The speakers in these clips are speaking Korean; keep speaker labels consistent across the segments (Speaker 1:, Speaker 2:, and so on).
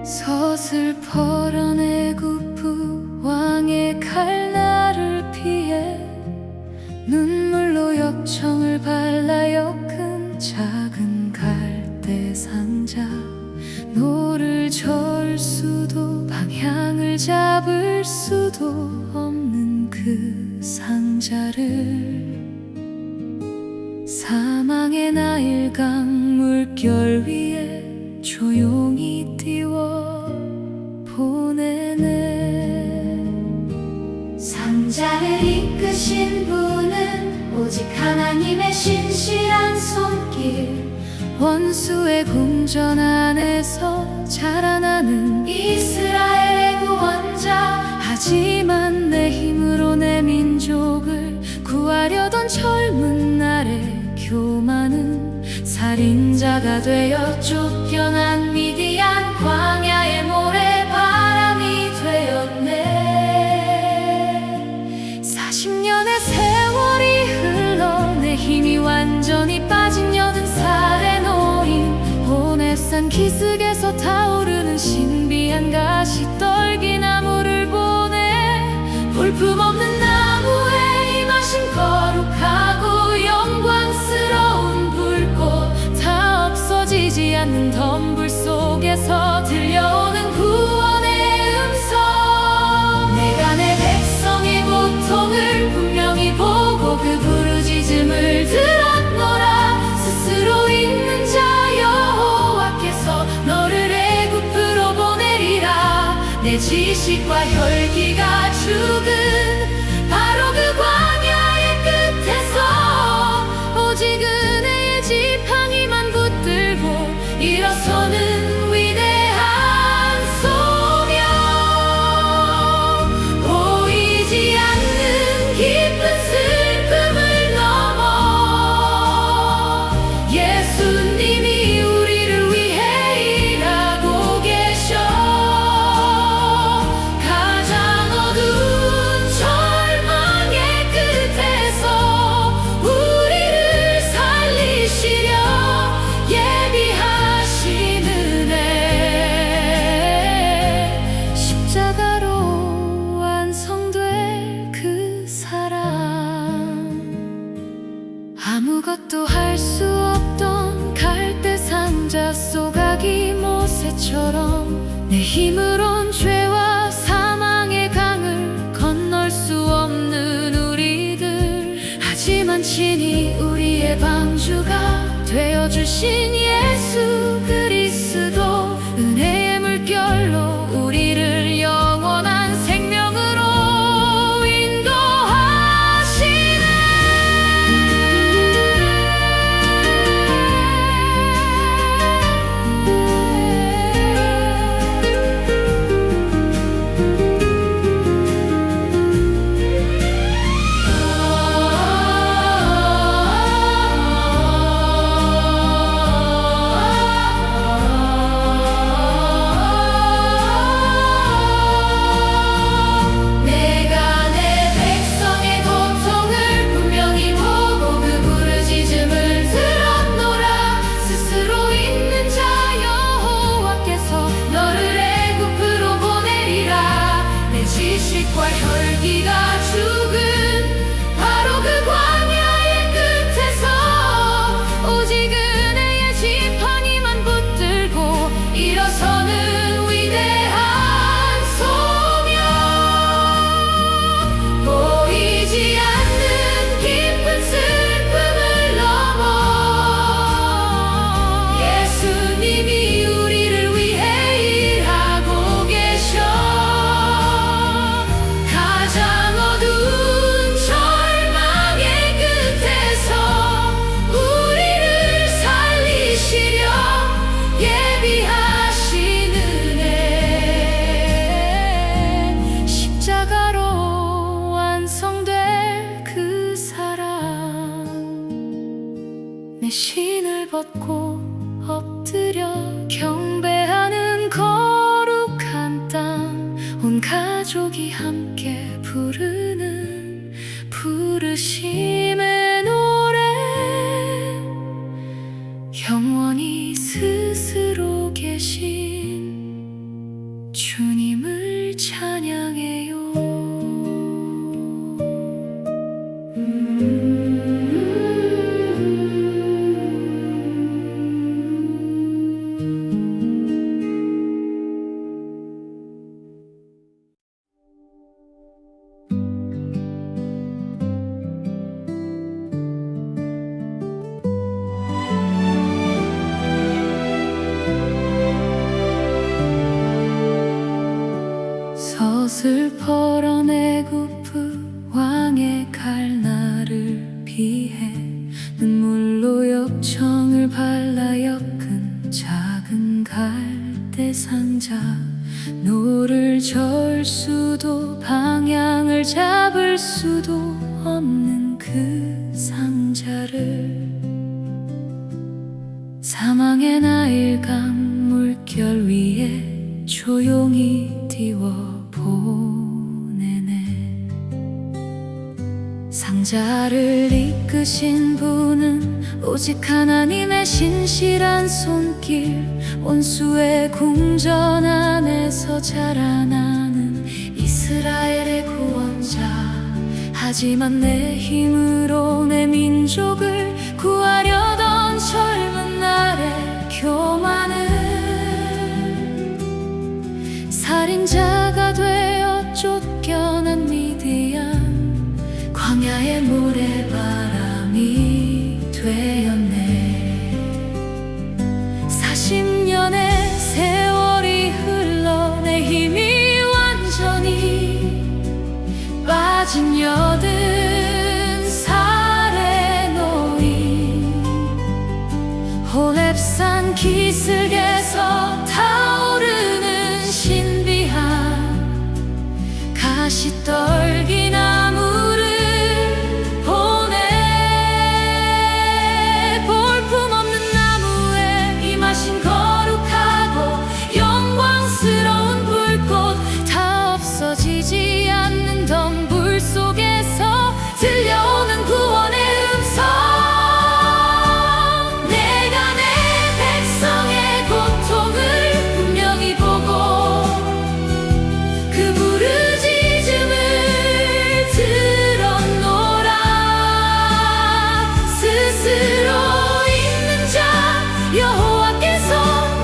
Speaker 1: 서슬퍼런 애굽 왕의 칼날을 피해 눈물로 역청을 발라 엮은 작은 갈대 상자, 노를 저을 수도 방향을 잡을 수도 없는 그 상자를 사망의 나일강 물결 위에 조용히 띄워 보내네.
Speaker 2: 상자를 이끄신 분은 오직 하나님의 신실한 손길,
Speaker 1: 원수의 궁전 안에서 자라나는
Speaker 2: 이스라엘의 구원자.
Speaker 1: 하지만 내 힘으로 내 민족을 구하려던 젊은 날의 교만은 살인자가 되어 쫓겨난 미디안 광야의 모래바람이 되었네. 40년의 세월이 흘러 내 힘이 완전히 빠진 80살의 노인, 호렙산 기슭에서 타오르는 신비한 가시떨기나무를 보내. 볼품없는 나무에 임하신 거룩하고 영광스러운 불꽃, 다 없어지지 않는 덤불 속에서 들려오는 구원의 음성. 내가 내 백성의 고통을 분명히 보고 그 부르짖음을 들었노라. 스스로 있는 자 여호와께서 너를 애굽으로 보내리라. 내 지식과 혈기가 죽은 바로 그 광야의 끝에서 오직 은혜의 지팡이만 붙들고 일어서는 위대한 소명. 보이지 않는 깊은 슬픔을 넘어 예수님이 우리를 위해 일하고 계셔. 가장 어두운 절망의 끝에서 우리를 살리시려 예비하신 은혜. 십자가로 완성될 그 사랑, 아무것도 할 수 없던 갈대 상자 속 아기 모세처럼 내 힘으론 죄와 사망의 강을 건널 수 없는 우리들, 하지만 친히 우리의 방주가 되어주신 예수 그리스도, 은혜의 물결로 우리를 영원한 생명으로 인도하시네. 내가 내 백성의 고통을 분명히 보고 그 부르짖음을 들었노라. 스스로 있는 자 여호와께서 너를 애굽으로 보내리라. 내 지식과 혈기가 죽은 바로 그 광야의 끝에서 오직 은혜의 지팡이만 붙들고 일어서는 위대한 소명. 보이지 않는 깊은 슬픔을 넘어 예수님이 우리를 위해 일하고 계셔. 가장 어두운 절망의 끝에서 우리를 살리시려 예비하신 은혜. 십자가로 완성될 그 사랑, 내 신을 벗고 엎드려 경배하는 거룩한 땅, 온 가족이 함께 부르는 부르심의 노래. 영원히 스스로 계신 슬퍼러 애굽 왕의 칼날을 피해 눈물로 역청을 발라 엮은 작은 갈대 상자, 노를 저을 수도 방향을 잡을 수도 없는 그 상자를 사망의 나일강 물결 위에 조용히 띄워 보내네. 상자를 이끄신 분은 오직 하나님의 신실한 손길, 원수의 궁전 안에서 자라나는 이스라엘의 구원자. 하지만 내 힘으로 내 민족을 구하려던 젊은 날의 교만은 살인자가 되어 쫓겨난 미디안, 광야의 모래바람이 되었네. 40년의 세월이 흘러 내 힘이 완전히 빠진 여든 살에 놓인 호렙산 기슭에서 타오르는 신비한 가시떨기 나무를 보내. 볼품없는 나무에 임하신 거룩하고 영광스러운 불꽃, 다 없어지지 않는 덤불 속에서 들려오는 구원의 음성. 내가 내 백성의 고통을 분명히 보고 그 부르짖음을 들었노라. 스스로 있는 자 여호와께서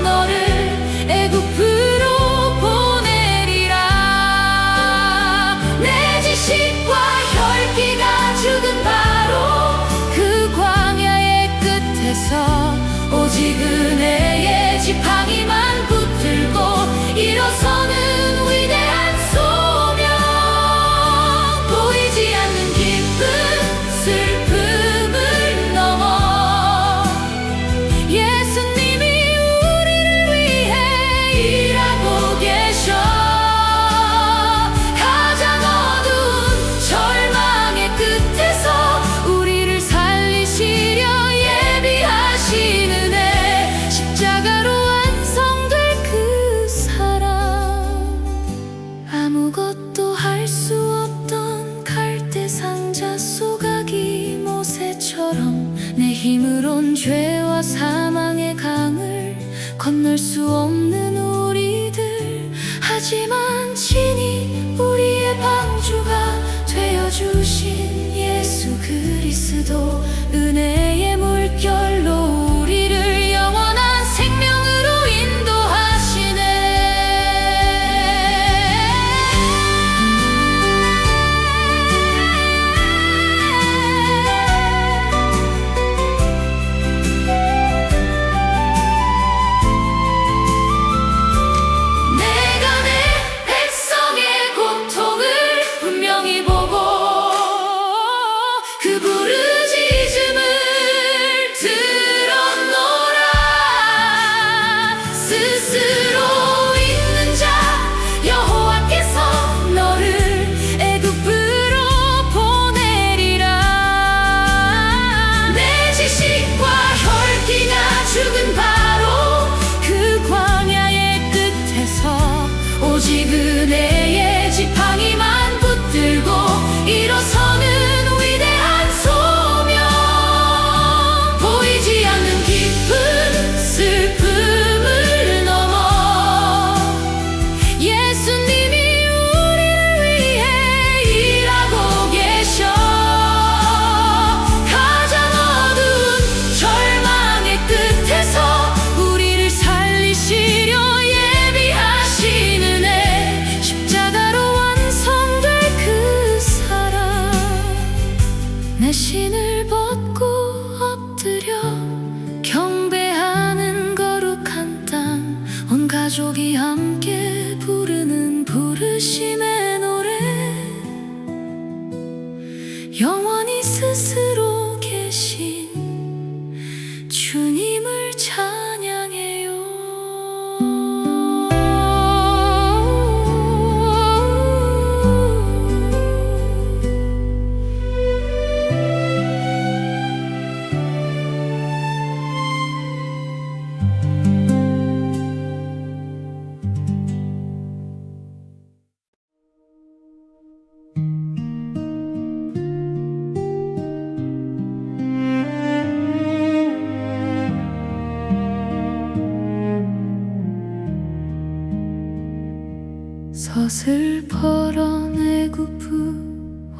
Speaker 1: 너를 애굽으로 보내리라. 내 지식과 혈기가 죽은 바로 그 광야의 끝에서 오직 은혜의 지팡이만 붙들고 일어서는 위대한 소명. 보이지 않는 기쁨 슬픔을 넘어 예수님이 우리를 위해 일하고 계셔. 가장 어두운 절망의 끝에서 우리를 살리시려 예비하신 은혜, 십자가로 완성될 그 사랑. 아무것도 할 수 없던 갈대 상자 속 아기 모세처럼 내 힘으론 죄와 사망의 강을 건널 수 없는 우리들. 하지만 친히 우리의 방주가 되어주신 예수 그리스도, 은혜의 물결로 우리를 영원한 생명으로 인도하시네. 내가 내 백성의 고통을 분명히 보고 그 부르짖음을 들었노라. 스스로 있는 자 여호와께서 너를 애굽으로 보내리라. 내 지식과 혈기가 죽은 바로 그 광야의 끝에서 오직 은혜의 지팡이만 붙들고 일어서는 위대한 소명. 보이지 않는 기쁨 슬픔을 넘어 예수님이 우리를 위해 일하고 계셔. 가장 어두운 절망의 끝에서 우리를 살리시려 예비하신 은혜, 십자가로 완성될 그 사랑. 내 신을 벗고 엎드려 경배하는 거룩한 땅, 온 가족이 함께 부르는 부르심의 서슬퍼런 애굽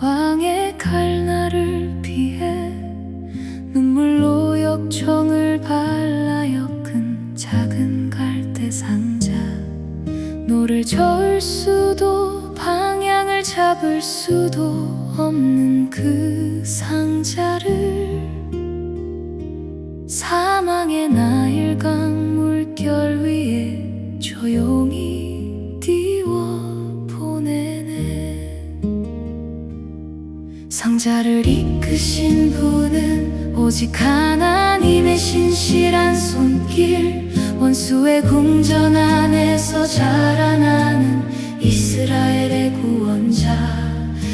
Speaker 1: 왕의 칼날을 피해 눈물로 역청을 발라 엮은 작은 갈대 상자. 노를 저을 수도 방향을 잡을 수도 없는 그 상자를 사망의 나일강 물결 위에 조용히 띄워 보내네. 상자를 이끄신 분은 오직 하나님의 신실한 손길, 원수의 궁전 안에서 자라나는 이스라엘의 구원자.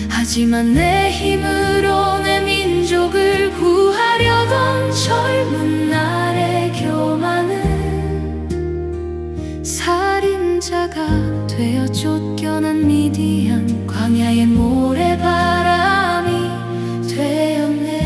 Speaker 1: 하지만 내 힘으로 내 민족을 구하려던 젊은 날의 교만은 살인자가 되어 쫓겨난 미디안 광야의 모래바람이 되었네.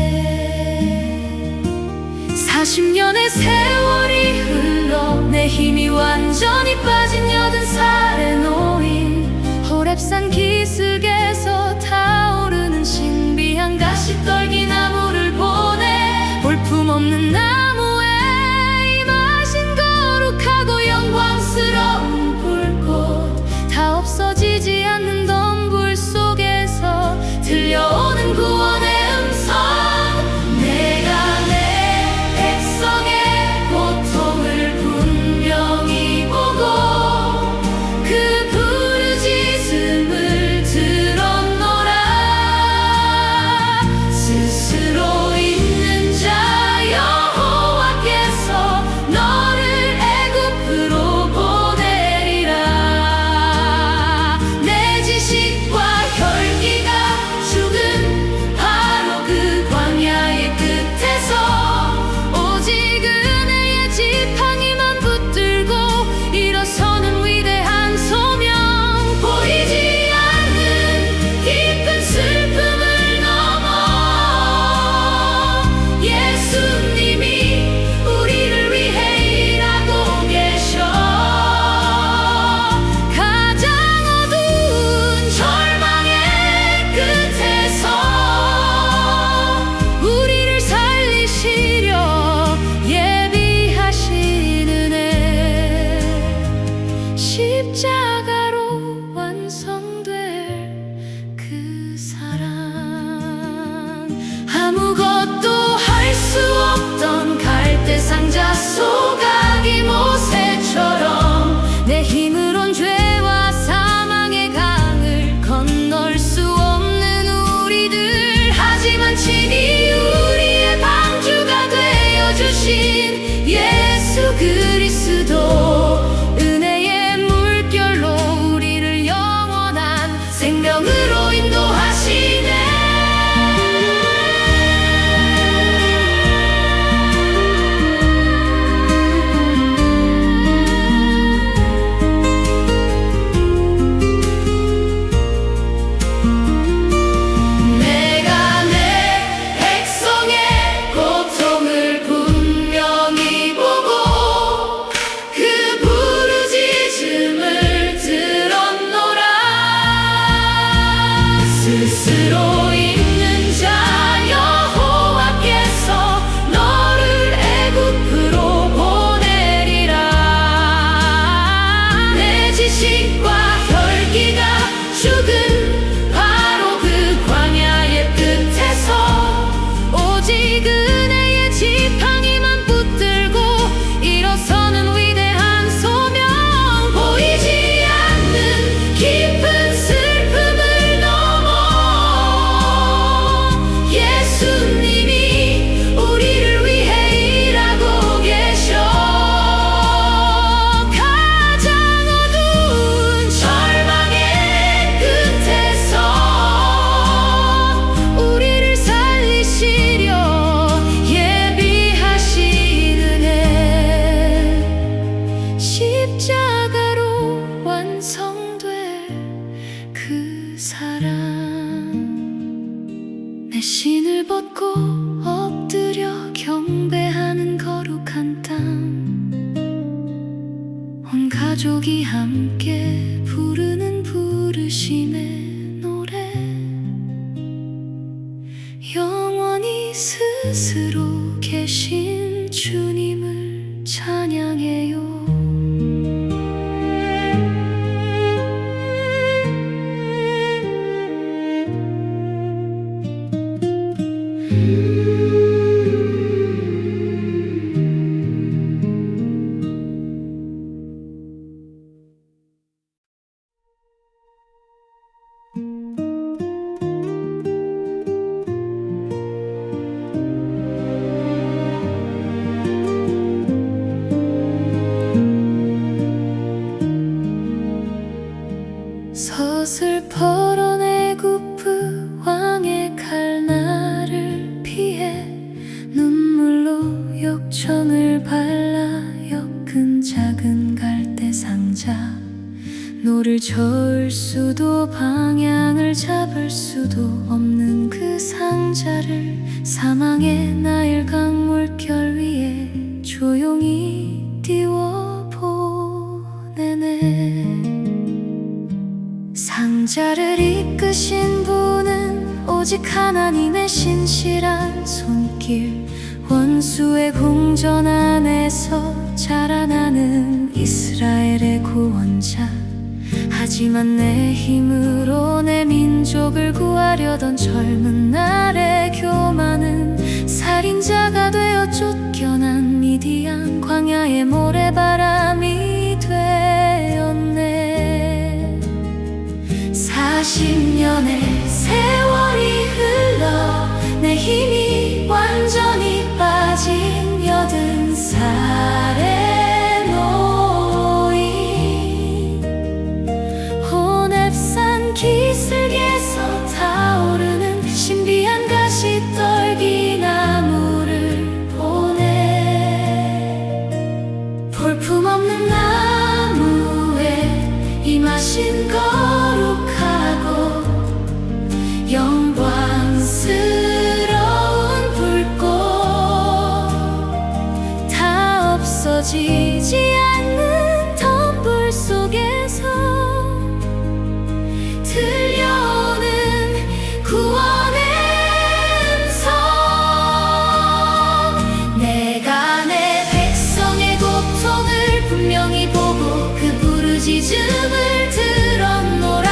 Speaker 1: 40년의 세월이 흘러 내 힘이 완전히 빠진 80살의 노인, 호렙산 기슭에서 타오르는 신비한 가시떨기 나무를 보내 볼품없는 나무에 임하신 거룩하고 영광스러운 불꽃, 다 없어지지 않는 덤불 속에서 들려오는 구원의 음성. 내가 내 백성의 고통을 분명히 보고 그 부르짖음을 들었노라. 스스로 있는 자 여호와께서 너를 애굽으로 보내리라. 내 지식과 혈기가 죽은 바로 그 광야의 끝에서 오직 은혜의 지팡이만 붙들고 일어서는 위대한 소명. 보이지 않는 깊은 슬픔을 넘어 예수님이 우리를 위해 일하고 계셔. 가장 어두운 절망의 끝에서 우리를 살리시려 예비하시는 애, 십자가로 완성될 그 사랑. 아무것도 할 수 없던 갈대 상자 속 아기 모세처럼 내 힘으론 죄와 사망의 강을 건널 수 없는 우리들. 하지만 친히 우리의 방주가 되어 주신 예수 그리스도, 은혜의 물결로 우리를 영원한 생명으로 인도하시네. 내가 내 백성의 고통을 분명히 보고 그 부르짖음을 들었노라. 스스로 있는 자 여호와께서 너를 애굽으로 보내리라. 내 지식과 혈기가 죽은 바로 그 광야의 끝에서 오직 은혜의 지팡이만 붙들고 일어서는 위대한 소명. 보이지 않는 깊은 슬픔을 넘어 예수님이 우리를 위해 일하고 계셔. 가장 어두운 절망의 끝에서 우리를 살리시려 예비하시는 애, 십자가로 완성될 그 사랑. 내 신을 벗고 엎드려 경배하는 거룩한 땅, 온 가족이 함께 부르는 부르심의 노래 영원히 스스로 계신 주님을 찬양해요. 서슬퍼런 애굽 왕의 칼날을 피해 눈물로 역청을 발라 엮은 작은 갈대 상자 노를 저을 수도 방향을 잡을 수도 없는 그 상자를 사망의 나일 강물결 위에 조용히 띄워 보내네. 상자를 이끄신 분은 오직 하나님의 신실한 손길 원수의 궁전 안에서 자라나는 이스라엘의 구원자 하지만 내 힘으로 내 민족을 구하려던 젊은 날의 교만은 살인자가 되어 쫓겨난 미디안 광야의 모래바람이 되었네. 40년의 세월이 흘러 내 힘이 완전히 빠진 80살의 노인 호렙산 기슭에서 타오르는 신비한 가시떨기 나무를 보내. 볼품없는 나무에 임하신 거룩하고 영광스러운 불꽃 다 없어지지 않는 덤불 속에서 들려오는 구원의 음성. 내가 내 백성의 고통을 분명히 보고 그 부르짖음을 들었노라.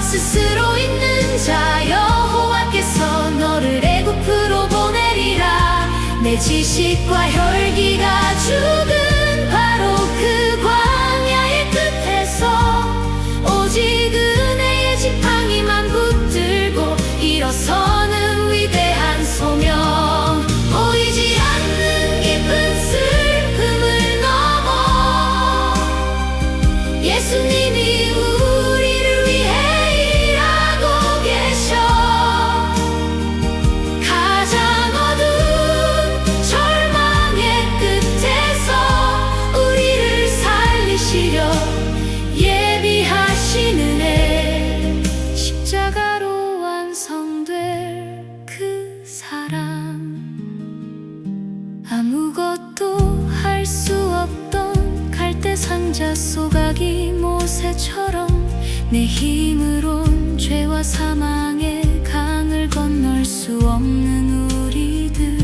Speaker 1: 스스로 있는 자 여호와께서 너를 애굽으로 보내리라. 내 지식과 혈기가 죽은 바로 그 광야의 끝에서 오직 은혜의 지팡이만 붙들고 일어서는 위대한 소명. 보이지 않는 깊은 슬픔을 넘어 예수님이 우리를 위해 일하고 계셔. 가장 어두운 절망의 끝에서 우리를 살리시려 예비하신 은혜. 십자가로 완성될 그 사랑 아무것도 할 수 없던 갈대 상자 속 아기 모세처럼 내 힘으론 죄와 사망의 강을 건널 수 없는 우리들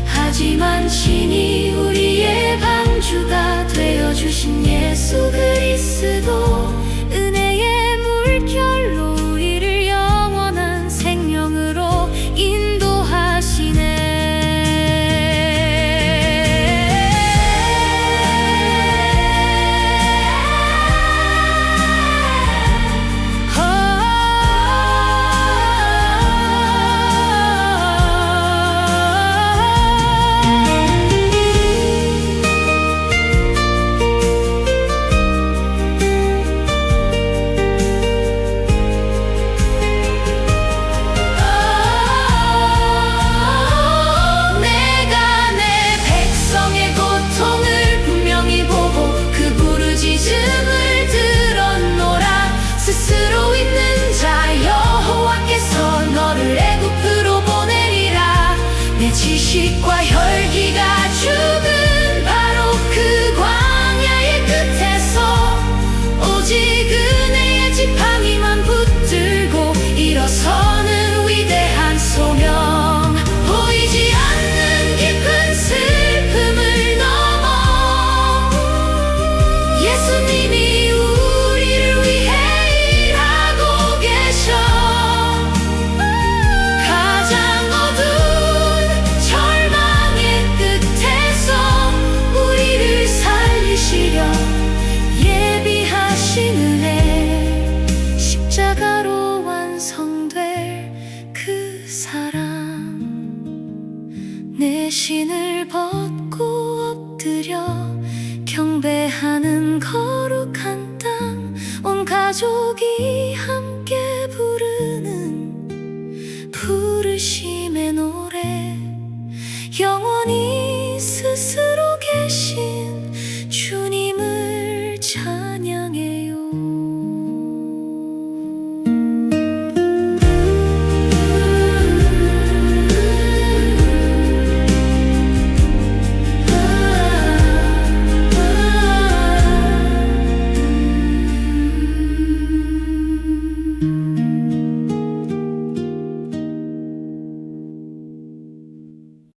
Speaker 1: 하지만 신이 우리의 방주가 되어주신 예수 그리스도 은혜의 물결로 우리를 영원한 생명으로 인도하시네. 가족이 함께